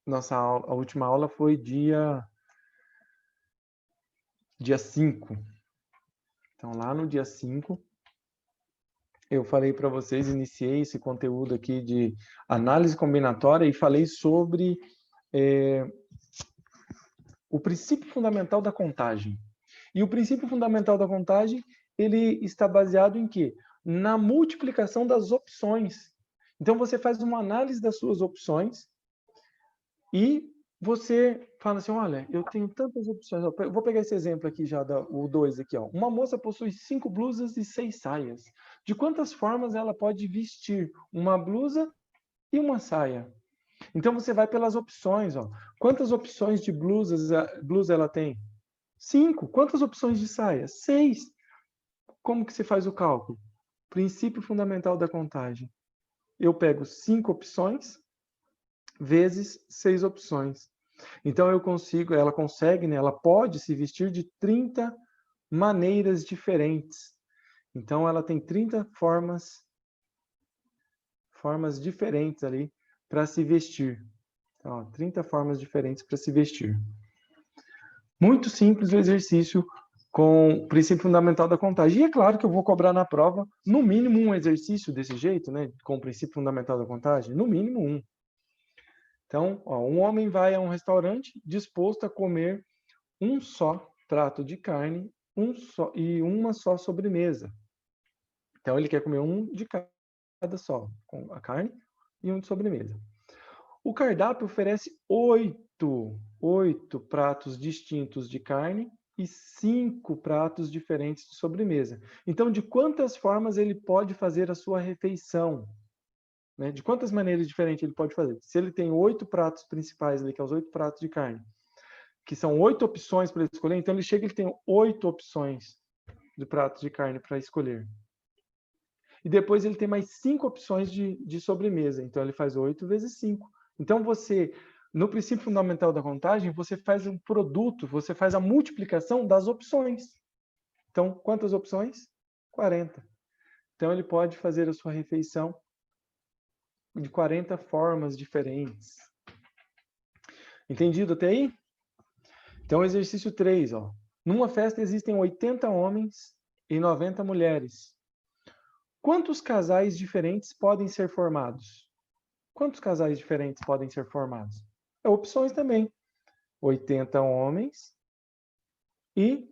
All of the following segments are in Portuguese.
a última aula foi dia 5. Então, lá no dia 5, eu falei para vocês, iniciei esse conteúdo aqui de análise combinatória e falei sobre o princípio fundamental da contagem. E o princípio fundamental da contagem, ele está baseado em quê? Na multiplicação das opções. Então, você faz uma análise das suas opções e você fala assim, olha, eu tenho tantas opções. Eu vou pegar esse exemplo aqui já, o 2 aqui. Ó. Uma moça possui 5 blusas e 6 saias. De quantas formas ela pode vestir uma blusa e uma saia? Então, você vai pelas opções. Ó. Quantas opções de blusa ela tem? 5. Quantas opções de saia? 6. Como que se faz o cálculo? Princípio fundamental da contagem. Eu pego 5 opções vezes 6 opções. Então, ela consegue, né, ela pode se vestir de 30 maneiras diferentes. Então, ela tem 30 formas diferentes ali para se vestir. Então, ó, 30 formas diferentes para se vestir. Muito simples o exercício com o princípio fundamental da contagem. E é claro que eu vou cobrar na prova, no mínimo, um exercício desse jeito, né, com o princípio fundamental da contagem, no mínimo um. Então, ó, um homem vai a um restaurante disposto a comer um só prato de carne e uma só sobremesa. Então, ele quer comer um de cada só, com a carne e um de sobremesa. O cardápio oferece 8 pratos distintos de carne e 5 pratos diferentes de sobremesa. Então, de quantas formas ele pode fazer a sua refeição? Né? De quantas maneiras diferentes ele pode fazer? Se ele tem 8 pratos principais ali, que é os 8 pratos de carne, que são 8 opções para ele escolher, então ele tem 8 opções de pratos de carne para escolher. E depois ele tem mais 5 opções de sobremesa, então ele faz 8 vezes 5. Então no princípio fundamental da contagem, você faz um produto, você faz a multiplicação das opções. Então, quantas opções? 40. Então, ele pode fazer a sua refeição de 40 formas diferentes. Entendido até aí? Então, exercício 3. Ó. Numa festa existem 80 homens e 90 mulheres. Quantos casais diferentes podem ser formados? Quantos casais diferentes podem ser formados? Opções também. 80 homens e,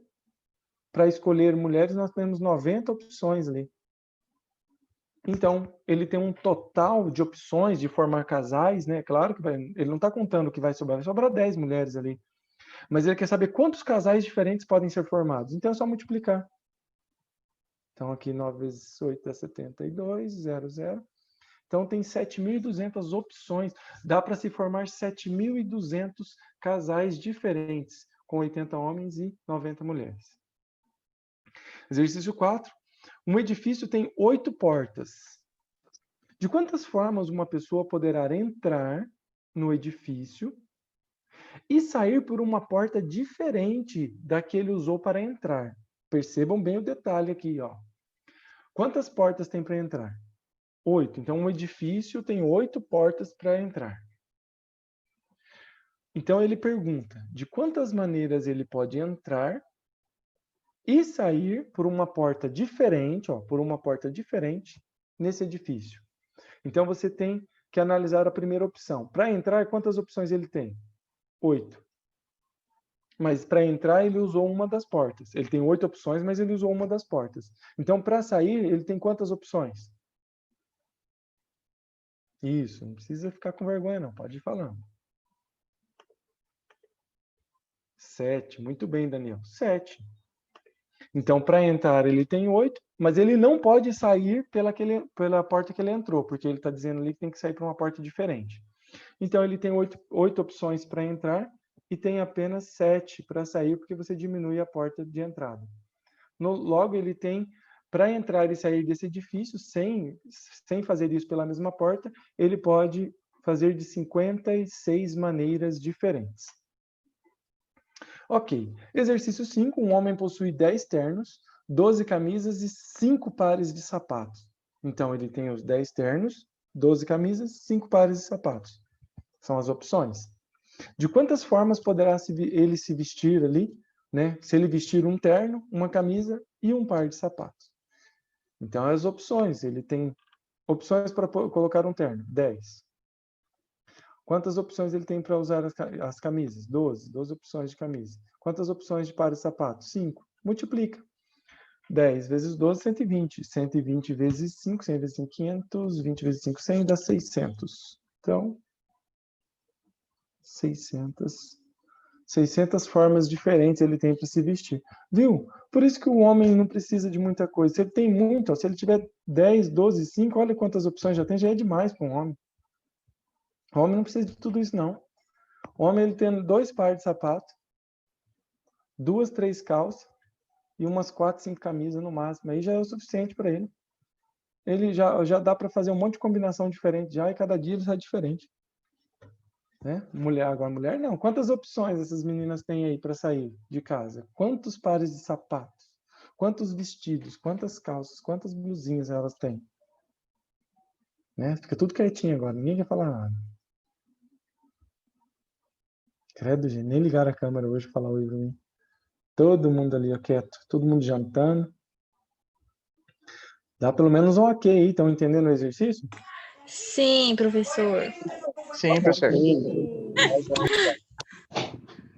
para escolher mulheres, nós temos 90 opções ali. Então, ele tem um total de opções de formar casais, né? Claro que ele não está contando que vai sobrar 10 mulheres ali. Mas ele quer saber quantos casais diferentes podem ser formados. Então, é só multiplicar. Então, aqui 9 vezes 8 é 72, 0. Então, tem 7.200 opções. Dá para se formar 7.200 casais diferentes, com 80 homens e 90 mulheres. Exercício 4. Um edifício tem 8 portas. De quantas formas uma pessoa poderá entrar no edifício e sair por uma porta diferente da que ele usou para entrar? Percebam bem o detalhe aqui, ó. Quantas portas tem para entrar? 8. Então, um edifício tem 8 portas para entrar. Então, ele pergunta de quantas maneiras ele pode entrar e sair por uma porta diferente, ó, nesse edifício. Então, você tem que analisar a primeira opção. Para entrar, quantas opções ele tem? 8. Mas para entrar, ele usou uma das portas. Ele tem 8 opções, mas ele usou uma das portas. Então, para sair, ele tem quantas opções? Isso, não precisa ficar com vergonha, não. Pode ir falando. 7. Muito bem, Daniel. 7. Então, para entrar, ele tem 8, mas ele não pode sair pela porta que ele entrou, porque ele está dizendo ali que tem que sair para uma porta diferente. Então, ele tem 8 opções para entrar e tem apenas 7 para sair, porque você diminui a porta de entrada. Logo, ele tem, para entrar e sair desse edifício, sem fazer isso pela mesma porta, ele pode fazer de 56 maneiras diferentes. Ok. Exercício 5. Um homem possui 10 ternos, 12 camisas e 5 pares de sapatos. Então, ele tem os 10 ternos, 12 camisas, 5 pares de sapatos. São as opções. De quantas formas poderá ele se vestir ali, né? Se ele vestir um terno, uma camisa e um par de sapatos. Então, as opções, ele tem opções para colocar um terno, 10. Quantas opções ele tem para usar as camisas? 12 opções de camisa. Quantas opções de par de sapatos? 5. Multiplica. 10 vezes 12, 120. 120 vezes 5, 100 vezes 5, 500. 20 vezes 5, 100, dá 600. Então, 600 formas diferentes ele tem para se vestir. Viu? Por isso que o homem não precisa de muita coisa. Se ele tem muito, ó, se ele tiver 10, 12, 5, olha quantas opções já tem, já é demais para um homem. O homem não precisa de tudo isso, não. O homem, ele tem 2 pares de sapato, 2, 3 calças e umas 4, 5 camisas no máximo. Aí já é o suficiente para ele. Ele já dá para fazer um monte de combinação diferente já, e cada dia ele sai diferente. Né? Agora mulher não. Quantas opções essas meninas têm aí para sair de casa? Quantos pares de sapatos? Quantos vestidos? Quantas calças? Quantas blusinhas elas têm? Né? Fica tudo quietinho agora, ninguém quer falar nada. Credo, gente, nem ligaram a câmera hoje para falar oi pra mim. Todo mundo ali, ó, quieto. Todo mundo jantando. Dá pelo menos um ok aí, estão entendendo o exercício? Sim, professor. Sim, professor.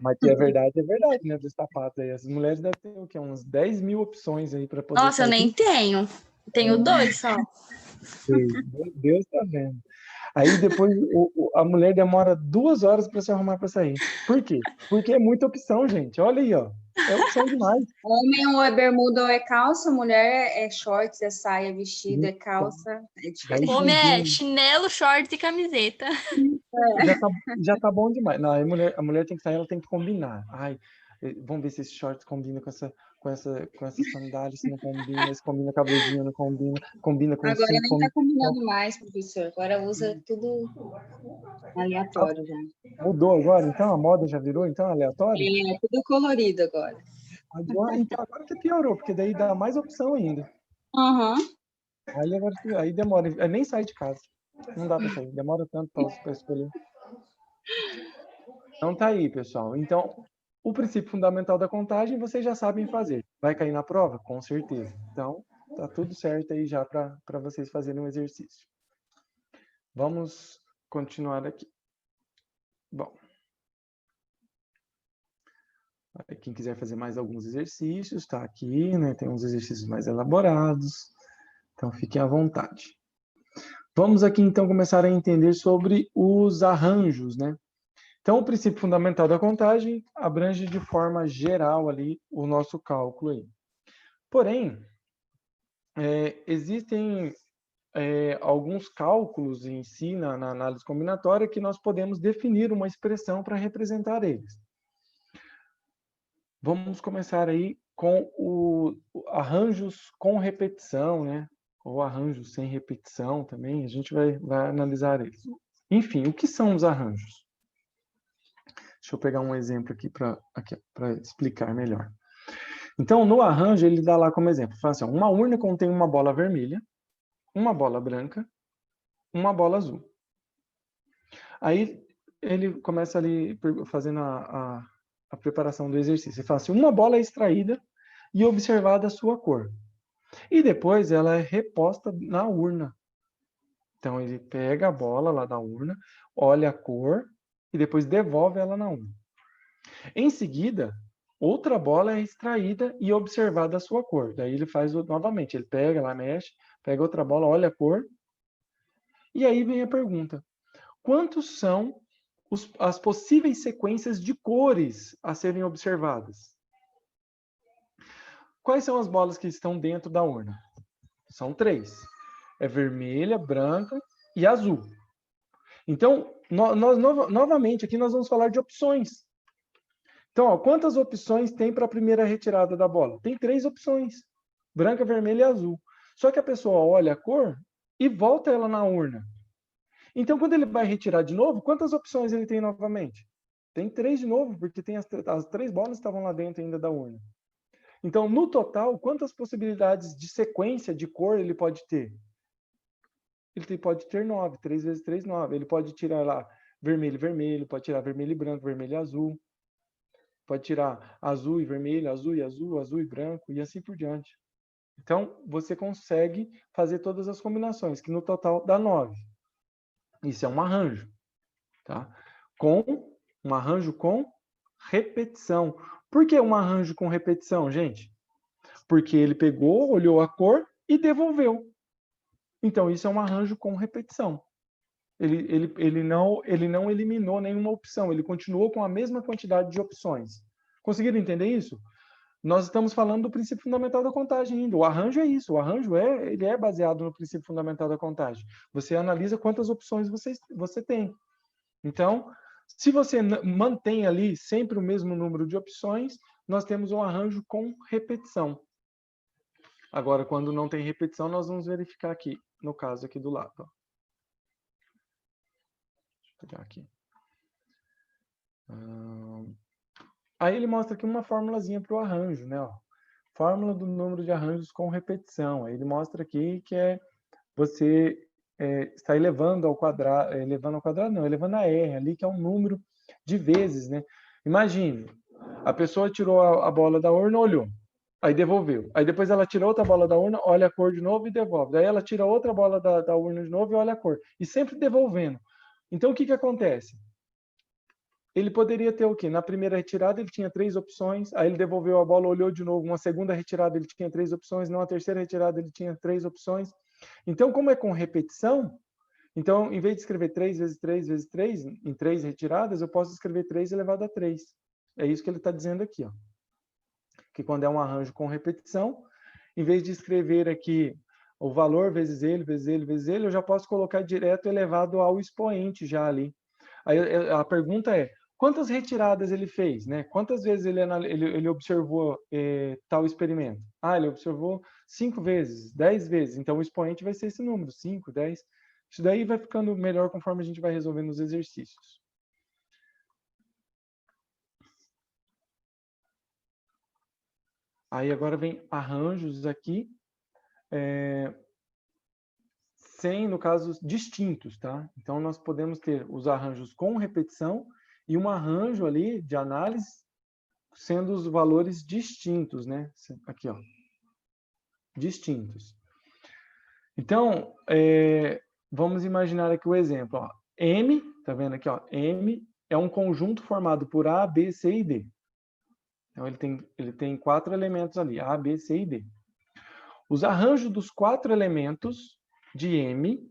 Mas que é verdade, né? Dos sapatos aí. As mulheres devem ter o quê? Uns 10 mil opções aí para poder Nossa, eu sair. nem tenho. Tenho 2 só. Meu Deus, tá vendo? Aí depois a mulher demora 2 horas para se arrumar para sair. Por quê? Porque é muita opção, gente. Olha aí, ó. É opção demais. Homem ou é bermuda ou é calça, mulher é shorts, é saia, vestido, é calça. É diferente. Homem é chinelo, short e camiseta. Já tá bom demais. Não, a mulher tem que sair, ela tem que combinar. Ai, vamos ver se esse short combina com essa sandália, se não combina, se combina com a blusinha, não combina com Agora cinto, nem tá combinando mais, professor. Agora usa tudo aleatório já. Mudou agora, então? A moda já virou, então, aleatório? É, tudo colorido agora. Agora que piorou, porque daí dá mais opção ainda. Uhum. Aí demora, nem sai de casa. Não dá para sair, demora tanto para escolher. Então tá aí, pessoal. Então, o princípio fundamental da contagem vocês já sabem fazer. Vai cair na prova? Com certeza. Então, tá tudo certo aí já para vocês fazerem um exercício. Vamos continuar aqui. Bom. Quem quiser fazer mais alguns exercícios, está aqui, né? Tem uns exercícios mais elaborados. Então, fiquem à vontade. Vamos aqui, então, começar a entender sobre os arranjos, né? Então, o princípio fundamental da contagem abrange de forma geral ali o nosso cálculo aí. Porém, existem alguns cálculos em si, na análise combinatória, que nós podemos definir uma expressão para representar eles. Vamos começar aí com arranjos com repetição, né? Ou arranjos sem repetição também, a gente vai analisar eles. Enfim, o que são os arranjos? Deixa eu pegar um exemplo aqui para explicar melhor. Então, no arranjo, ele dá lá como exemplo. Fala assim, uma urna contém uma bola vermelha, uma bola branca, uma bola azul. Aí, ele começa ali fazendo a preparação do exercício. Ele fala assim, uma bola é extraída e observada a sua cor. E depois ela é reposta na urna. Então, ele pega a bola lá da urna, olha a cor e depois devolve ela na urna. Em seguida, outra bola é extraída e observada a sua cor. Daí ele faz novamente, ele pega lá, mexe, pega outra bola, olha a cor. E aí vem a pergunta: quantos são as possíveis sequências de cores a serem observadas? Quais são as bolas que estão dentro da urna? São 3. É vermelha, branca e azul. Então, novamente, aqui nós vamos falar de opções. Então, ó, quantas opções tem para a primeira retirada da bola? Tem 3 opções. Branca, vermelha e azul. Só que a pessoa olha a cor e volta ela na urna. Então, quando ele vai retirar de novo, quantas opções ele tem novamente? Tem 3 de novo, porque tem as 3 bolas que estavam lá dentro ainda da urna. Então, no total, quantas possibilidades de sequência de cor ele pode ter? Ele pode ter 9. 3 vezes 3, 9. Ele pode tirar lá vermelho e vermelho, pode tirar vermelho e branco, vermelho e azul, pode tirar azul e vermelho, azul e azul, azul e branco, e assim por diante. Então, você consegue fazer todas as combinações, que no total dá 9. Isso é um arranjo, tá? Um arranjo com repetição. Por que um arranjo com repetição, gente? Porque ele pegou, olhou a cor e devolveu. Então, isso é um arranjo com repetição. Ele não eliminou nenhuma opção, ele continuou com a mesma quantidade de opções. Conseguiram entender isso? Nós estamos falando do princípio fundamental da contagem ainda. O arranjo é isso. O arranjo ele é baseado no princípio fundamental da contagem. Você analisa quantas opções você tem. Então, se você mantém ali sempre o mesmo número de opções, nós temos um arranjo com repetição. Agora, quando não tem repetição, nós vamos verificar aqui, no caso aqui do lado. Ó. Deixa eu pegar aqui. Aí ele mostra aqui uma formulazinha para o arranjo, né? Ó. Fórmula do número de arranjos com repetição. Aí ele mostra aqui que você está elevando ao quadrado, elevando a R ali, que é um número de vezes, né? Imagine, a pessoa tirou a bola da urna, olhou, aí devolveu. Aí depois ela tira outra bola da urna, olha a cor de novo e devolve. Daí ela tira outra bola da urna de novo e olha a cor. E sempre devolvendo. Então, o que acontece? Ele poderia ter o quê? Na primeira retirada ele tinha 3 opções, aí ele devolveu a bola, olhou de novo, uma segunda retirada ele tinha 3 opções, numa terceira retirada ele tinha 3 opções. Então, como é com repetição, então, em vez de escrever 3 vezes 3 vezes 3, em 3 retiradas, eu posso escrever 3 elevado a 3. É isso que ele está dizendo aqui, ó. Que quando é um arranjo com repetição, em vez de escrever aqui o valor vezes ele, vezes ele, vezes ele, eu já posso colocar direto elevado ao expoente já ali. Aí a pergunta é, quantas retiradas ele fez, né? Quantas vezes ele observou tal experimento? Ah, ele observou 5 vezes, 10 vezes. Então, o expoente vai ser esse número, 5, 10. Isso daí vai ficando melhor conforme a gente vai resolvendo os exercícios. Aí agora vem arranjos aqui, sem, no caso, distintos, tá? Então, nós podemos ter os arranjos com repetição e um arranjo ali de análise sendo os valores distintos, né? Aqui, ó. Distintos. Então, vamos imaginar aqui o exemplo. Ó. M, tá vendo aqui? Ó, M é um conjunto formado por A, B, C e D. Então, ele tem 4 elementos ali, A, B, C e D. Os arranjos dos 4 elementos de M,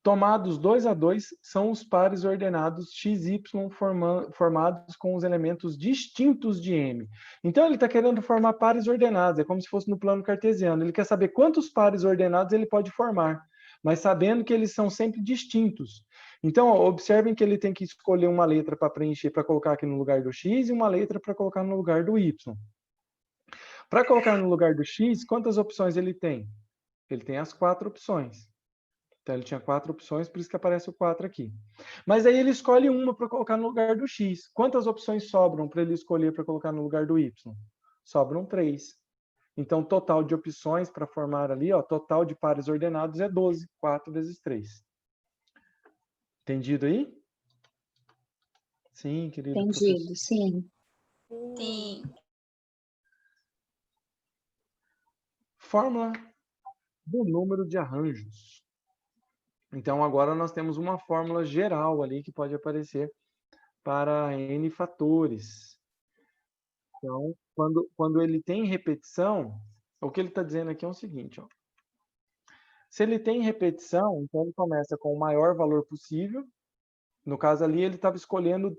tomados 2 a 2, são os pares ordenados x, y formados com os elementos distintos de M. Então, ele está querendo formar pares ordenados, é como se fosse no plano cartesiano. Ele quer saber quantos pares ordenados ele pode formar, mas sabendo que eles são sempre distintos. Então, ó, observem que ele tem que escolher uma letra para preencher, para colocar aqui no lugar do x, e uma letra para colocar no lugar do y. Para colocar no lugar do x, quantas opções ele tem? Ele tem as 4 opções. Então, ele tinha 4 opções, por isso que aparece o 4 aqui. Mas aí ele escolhe uma para colocar no lugar do x. Quantas opções sobram para ele escolher para colocar no lugar do y? Sobram 3. Então, total de opções para formar ali, ó, total de pares ordenados é 12. 4 vezes 3. Entendido aí? Sim, querido Entendido, professor. sim. Sim. Fórmula do número de arranjos. Então, agora nós temos uma fórmula geral ali que pode aparecer para N fatores. Então, quando ele tem repetição, o que ele está dizendo aqui é o seguinte, ó. Se ele tem repetição, então ele começa com o maior valor possível. No caso ali, ele estava escolhendo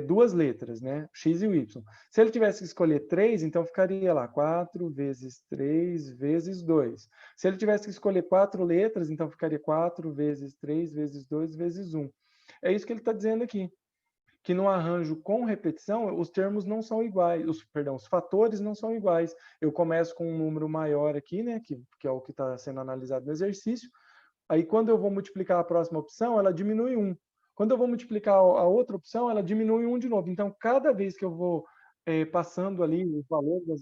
2 letras, né? X e o Y. Se ele tivesse que escolher 3, então ficaria lá 4 vezes 3 vezes 2. Se ele tivesse que escolher 4 letras, então ficaria 4 vezes 3 vezes 2 vezes 1. É isso que ele está dizendo aqui. Que no arranjo com repetição, os termos não são iguais, os fatores não são iguais. Eu começo com um número maior aqui, né? Que é o que está sendo analisado no exercício. Aí, quando eu vou multiplicar a próxima opção, ela diminui 1. Quando eu vou multiplicar a outra opção, ela diminui 1 de novo. Então, cada vez que eu vou passando ali os valores,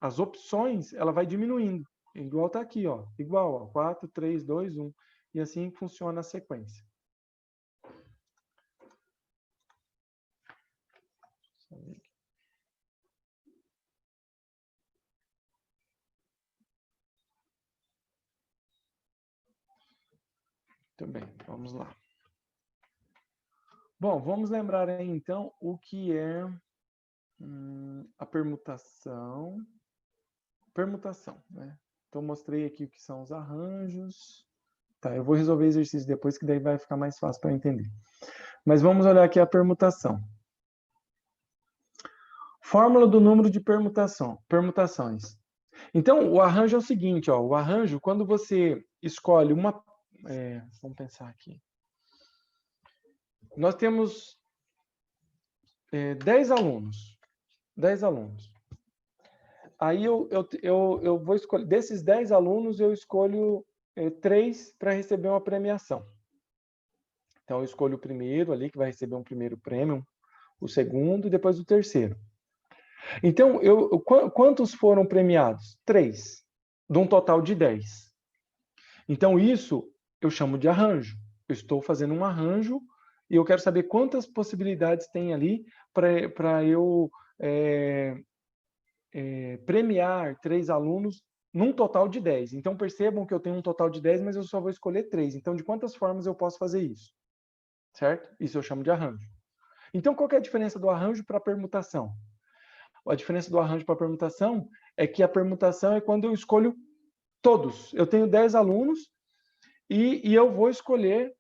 as opções, ela vai diminuindo. Igual está aqui, ó. Igual, ó, 4, 3, 2, 1. E assim funciona a sequência. Muito bem, vamos lá. Bom, vamos lembrar aí, então, o que é a permutação. Permutação, né? Então, mostrei aqui o que são os arranjos. Tá, eu vou resolver exercício depois, que daí vai ficar mais fácil para entender. Mas vamos olhar aqui a permutação. Fórmula do número de permutações. Então, o arranjo é o seguinte, ó, o arranjo, quando você escolhe uma... vamos pensar aqui. Nós temos 10 alunos. 10 alunos. Aí eu vou escolher... Desses 10 alunos, eu escolho 3 para receber uma premiação. Então, eu escolho o primeiro ali, que vai receber um primeiro prêmio, o segundo e depois o terceiro. Então, quantos foram premiados? 3, de um total de 10. Então, isso eu chamo de arranjo. Eu estou fazendo um arranjo e eu quero saber quantas possibilidades tem ali para eu premiar 3 alunos num total de 10. Então, percebam que eu tenho um total de 10, mas eu só vou escolher 3. Então, de quantas formas eu posso fazer isso? Certo? Isso eu chamo de arranjo. Então, qual que é a diferença do arranjo para a permutação? A diferença do arranjo para a permutação é que a permutação é quando eu escolho todos. Eu tenho 10 alunos e eu vou escolher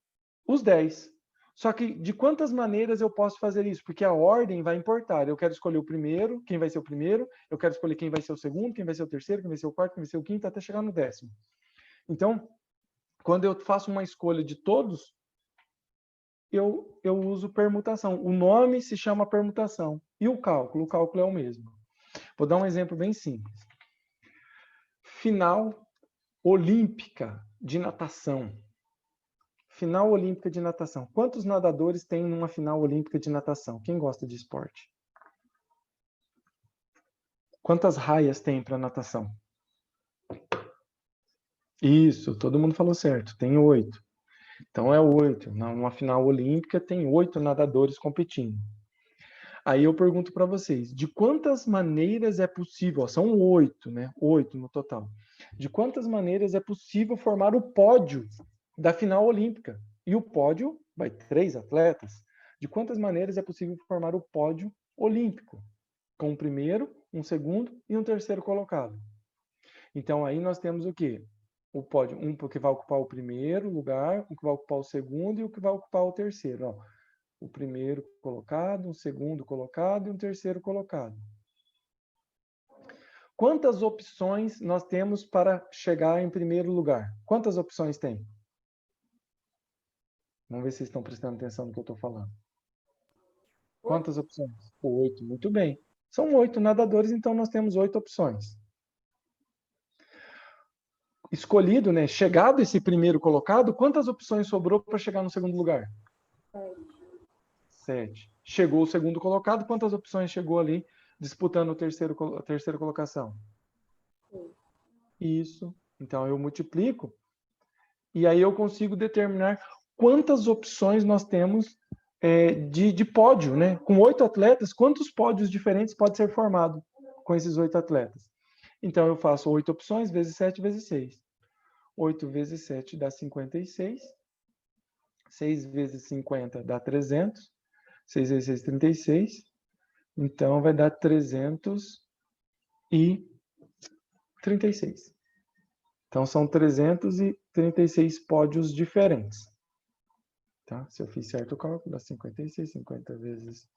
os 10. Só que de quantas maneiras eu posso fazer isso? Porque a ordem vai importar. Eu quero escolher o primeiro, quem vai ser o primeiro, eu quero escolher quem vai ser o segundo, quem vai ser o terceiro, quem vai ser o quarto, quem vai ser o quinto, até chegar no 10º. Então, quando eu faço uma escolha de todos, eu uso permutação. O nome se chama permutação. E o cálculo é o mesmo. Vou dar um exemplo bem simples. Final olímpica de natação. Final olímpica de natação. Quantos nadadores tem numa final olímpica de natação? Quem gosta de esporte? Quantas raias tem para natação? Isso, todo mundo falou certo. Tem 8. Então é 8. Numa final olímpica tem 8 nadadores competindo. Aí eu pergunto para vocês, de quantas maneiras é possível, são 8, né? 8 no total. De quantas maneiras é possível formar o pódio da final olímpica? E o pódio vai 3 atletas. De quantas maneiras é possível formar o pódio olímpico? Com um primeiro, um segundo e um terceiro colocado. Então aí nós temos o quê? O pódio, um que vai ocupar o primeiro lugar, um que vai ocupar o segundo e o que vai ocupar o terceiro. Ó. O primeiro colocado, um segundo colocado e um terceiro colocado. Quantas opções nós temos para chegar em primeiro lugar? Quantas opções tem? Vamos ver se vocês estão prestando atenção no que eu estou falando. Quantas opções? 8, muito bem. São 8 nadadores, então nós temos 8 opções. Escolhido, né? Chegado esse primeiro colocado, quantas opções sobrou para chegar no segundo lugar? 7. Chegou o segundo colocado, quantas opções chegou ali disputando a terceira colocação? Isso. Então eu multiplico e aí eu consigo determinar quantas opções nós temos de pódio, né? Com 8 atletas, quantos pódios diferentes pode ser formado com esses 8 atletas? Então eu faço 8 opções vezes 7 vezes 6. 8 vezes 7 dá 56. 6 vezes 50 dá 300. 6 vezes 6, 36. Então, vai dar 336. Então, são 336 pódios diferentes. Tá? Se eu fiz certo o cálculo, dá 56. 50 vezes...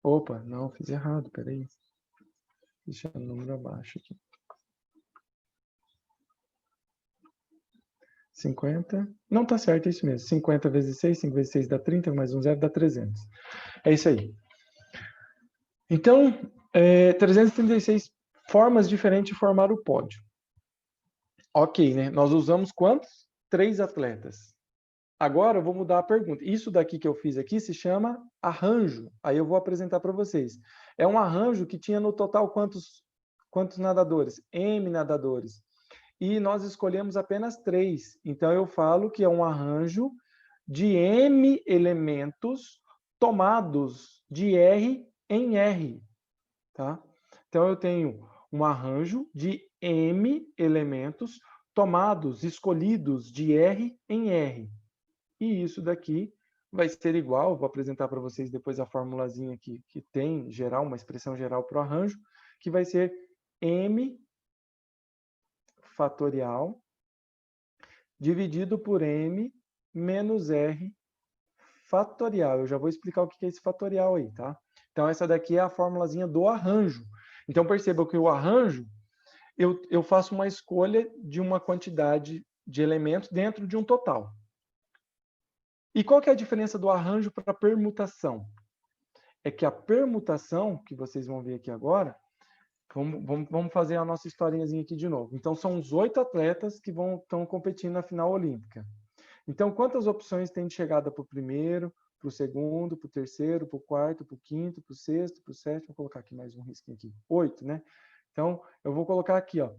Opa, não, fiz errado, peraí. Deixa o número abaixo aqui. 50... Não, tá certo, é isso mesmo. 50 vezes 6, 5 vezes 6 dá 30, mais um zero dá 300. É isso aí. Então, 336 formas diferentes de formar o pódio. Ok, né? Nós usamos quantos? 3 atletas. Agora eu vou mudar a pergunta. Isso daqui que eu fiz aqui se chama arranjo. Aí eu vou apresentar para vocês. É um arranjo que tinha no total quantos nadadores? M nadadores. E nós escolhemos apenas 3. Então eu falo que é um arranjo de M elementos tomados de R em R. Tá? Então eu tenho um arranjo de M elementos tomados, escolhidos de R em R. e isso daqui vai ser igual, vou apresentar para vocês depois a formulazinha aqui, que tem geral, uma expressão geral para o arranjo, que vai ser m fatorial dividido por m menos r fatorial. Eu já vou explicar o que é esse fatorial aí, tá? Então, essa daqui é a formulazinha do arranjo. Então, perceba que o arranjo, eu faço uma escolha de uma quantidade de elementos dentro de um total. E qual que é a diferença do arranjo para a permutação? É que a permutação, que vocês vão ver aqui agora, vamos fazer a nossa historinhazinha aqui de novo. Então, são os 8 atletas que estão competindo na final olímpica. Então, quantas opções tem de chegada para o primeiro, para o segundo, para o terceiro, para o quarto, para o quinto, para o sexto, para o sétimo? Vou colocar aqui mais um risquinho aqui. 8, né? Então, eu vou colocar aqui, ó.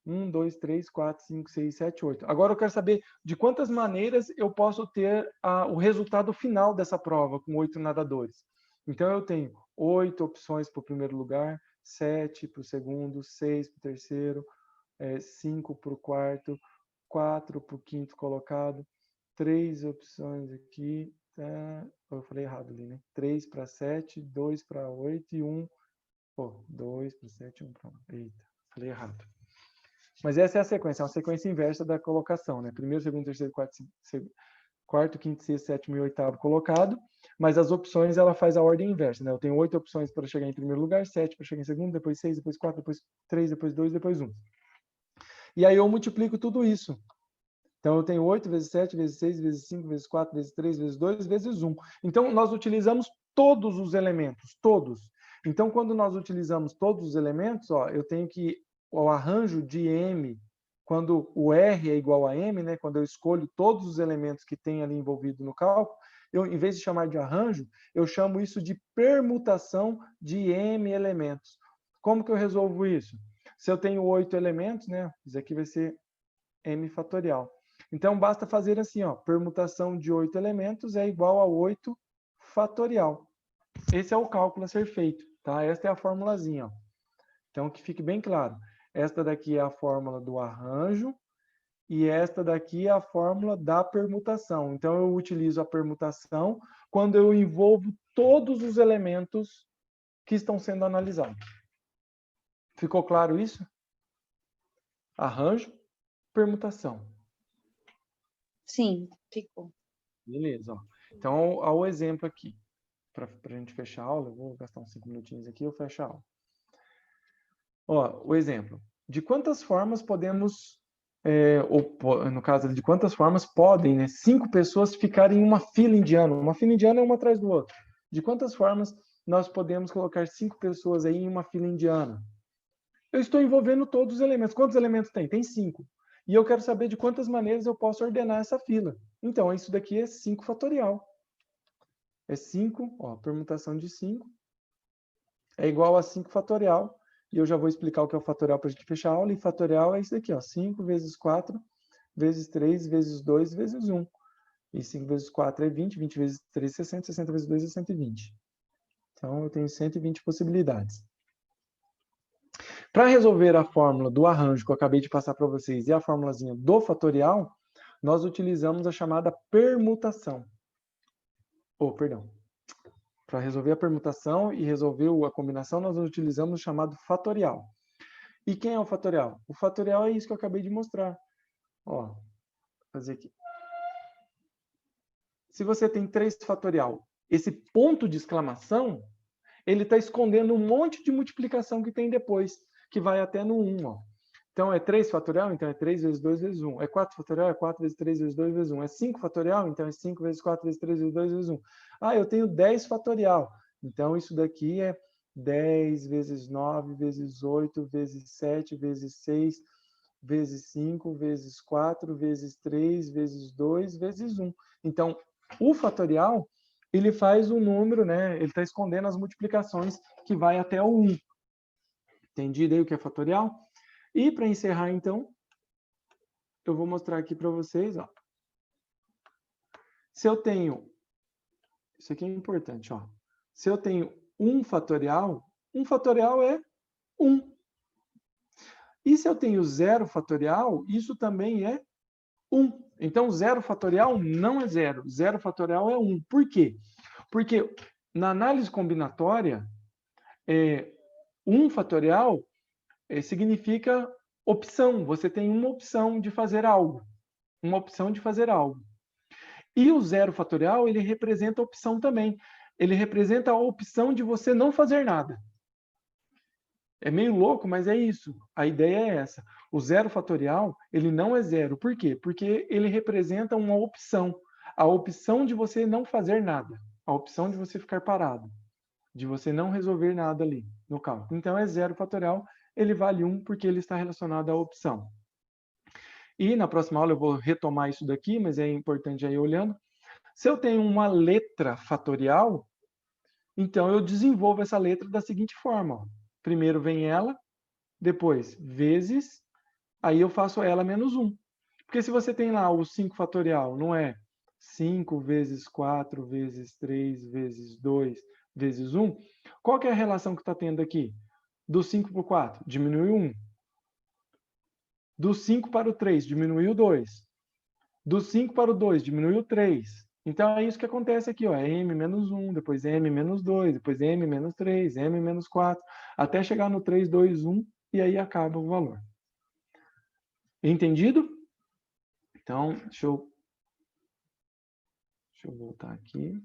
1, 2, 3, 4, 5, 6, 7, 8. Agora eu quero saber de quantas maneiras eu posso ter o resultado final dessa prova com 8 nadadores. Então, eu tenho 8 opções para o primeiro lugar, 7 para o segundo, 6 para o terceiro, 5 para o quarto, 4 para o quinto colocado, 3 opções aqui. Eu falei errado ali, né? 3 para 7, 2 para 8 e 1. 2 para 7, 1 para 8. Eita, falei errado. Mas essa é a sequência, é uma sequência inversa da colocação, né? Primeiro, segundo, terceiro, quarto, quinto, sexto, sétimo e oitavo colocado, mas as opções ela faz a ordem inversa, né? Eu tenho 8 opções para chegar em primeiro lugar, 7 para chegar em segundo, depois 6, depois 4, depois 3, depois 2, depois 1. E aí eu multiplico tudo isso. Então eu tenho 8 vezes 7, vezes 6, vezes 5, vezes 4, vezes 3, vezes 2, vezes 1. Então nós utilizamos todos os elementos, todos. Então quando nós utilizamos todos os elementos, ó, eu tenho que o arranjo de M, quando o R é igual a M, né, quando eu escolho todos os elementos que tem ali envolvido no cálculo, eu, em vez de chamar de arranjo, eu chamo isso de permutação de M elementos. Como que eu resolvo isso? Se eu tenho 8 elementos, né, isso aqui vai ser M fatorial. Então, basta fazer assim, ó, permutação de 8 elementos é igual a 8 fatorial. Esse é o cálculo a ser feito, tá? Esta é a formulazinha, ó. Então, que fique bem claro. Esta daqui é a fórmula do arranjo e esta daqui é a fórmula da permutação. Então, eu utilizo a permutação quando eu envolvo todos os elementos que estão sendo analisados. Ficou claro isso? Arranjo, permutação. Sim, ficou. Beleza. Ó. Então, ao exemplo aqui. Para a gente fechar a aula, eu vou gastar uns 5 minutinhos aqui e eu fecho a aula. Ó, o exemplo. De quantas formas podemos, ou no caso, de quantas formas podem, né, 5 pessoas ficarem em uma fila indiana? Uma fila indiana é uma atrás do outro. De quantas formas nós podemos colocar 5 pessoas aí em uma fila indiana? Eu estou envolvendo todos os elementos. Quantos elementos tem? Tem 5. E eu quero saber de quantas maneiras eu posso ordenar essa fila. Então, isso daqui é 5 fatorial. É 5, ó, permutação de 5 é igual a 5 fatorial. E eu já vou explicar o que é o fatorial para a gente fechar a aula. E fatorial é isso daqui, ó, 5 vezes 4, vezes 3, vezes 2, vezes 1. E 5 vezes 4 é 20, 20 vezes 3 é 60, 60 vezes 2 é 120. Então, eu tenho 120 possibilidades. Para resolver a fórmula do arranjo que eu acabei de passar para vocês e a fórmulazinha do fatorial, nós utilizamos a chamada permutação. Perdão. Para resolver a permutação e resolver a combinação, nós utilizamos o chamado fatorial. E quem é o fatorial? O fatorial é isso que eu acabei de mostrar. Ó, vou fazer aqui. Se você tem 3 fatorial, esse ponto de exclamação, ele está escondendo um monte de multiplicação que tem depois, que vai até no 1. Ó. Então, é 3 fatorial, então é 3 vezes 2 vezes 1. É 4 fatorial, é 4 vezes 3 vezes 2 vezes 1. É 5 fatorial, então é 5 vezes 4 vezes 3 vezes 2 vezes 1. Ah, eu tenho 10 fatorial. Então, isso daqui é 10 vezes 9 vezes 8 vezes 7 vezes 6 vezes 5 vezes 4 vezes 3 vezes 2 vezes 1. Então, o fatorial, ele faz um número, né? Ele está escondendo as multiplicações que vai até o 1. Entendido aí o que é fatorial? E para encerrar, então, eu vou mostrar aqui para vocês, ó. Se eu tenho, isso aqui é importante, ó. Se eu tenho 1 fatorial é 1. E se eu tenho 0 fatorial, isso também é 1. Então, 0 fatorial não é 0. 0 fatorial é 1. Por quê? Porque na análise combinatória, 1 fatorial significa opção. Você tem uma opção de fazer algo. Uma opção de fazer algo. E o 0 fatorial, ele representa a opção também. Ele representa a opção de você não fazer nada. É meio louco, mas é isso. A ideia é essa. O 0 fatorial, ele não é 0. Por quê? Porque ele representa uma opção. A opção de você não fazer nada. A opção de você ficar parado. De você não resolver nada ali no cálculo. Então, é 0 fatorial, ele vale 1 porque ele está relacionado à opção. E na próxima aula eu vou retomar isso daqui, mas é importante já ir olhando. Se eu tenho uma letra fatorial, então eu desenvolvo essa letra da seguinte forma. Ó. Primeiro vem ela, depois vezes, aí eu faço ela menos 1. Porque se você tem lá o 5 fatorial, não é 5 vezes 4 vezes 3 vezes 2 vezes 1, qual que é a relação que está tendo aqui? Do 5 para o 4, diminuiu 1. Do 5 para o 3, diminuiu 2. Do 5 para o 2, diminuiu 3. Então, é isso que acontece aqui, ó. É m menos 1, depois m menos 2, depois m menos 3, m menos 4, até chegar no 3, 2, 1, e aí acaba o valor. Entendido? Então, deixa eu voltar aqui.